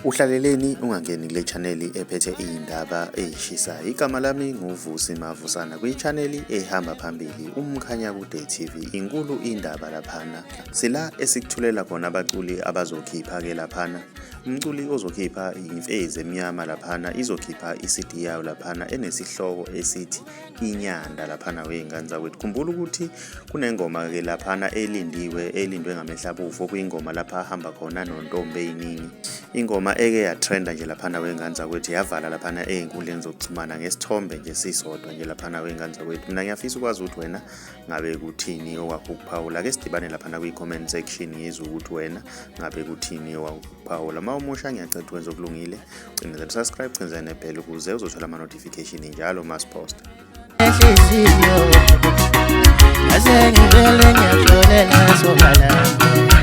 Uhlaleleni ungangeni kule channel ephethe izindaba ezishisayo. Igama lami nguVusi Mavusana kwi-channel ehamba phambili uMkhanya Kude TV. Inkulu indaba laphana. Sila esikuthulela khona abaculi abazokhipha ke laphana. Umculi ozokhipha imfezi emnyama laphana izokhipha iCD yayo laphana enesihloko esithi Inyanda laphana wey'ngane zakwethu. Khumbula ukuthi kunengoma ke laphana elindwe ngamehlabufu okuyingoma lapha ahamba khona nontombi eziningi. Ingoma eke yatrenda nje laphana wey'ngane zakwethu yavala laphana ey'nkundleni zokuxhumana ngesithombe nje sisodwa nje laphana wey'ngane zakwethu. Mina ngiyafisa ukwazi ukuthi wena ngabe kuthini okwakho ukuphawula. Ake sidibane laphana kwi-comment section yizwe ukuthi wena ngabe kuthini okwakho ukuphawula. Uma umusha ngiyacela ukwenza okulungile, cindezela subscribe, cindezela nebhell ukuze uzothola ama-notification njalo masiposta. Enhliziyo, ase ngivele ngiyatholela sobala.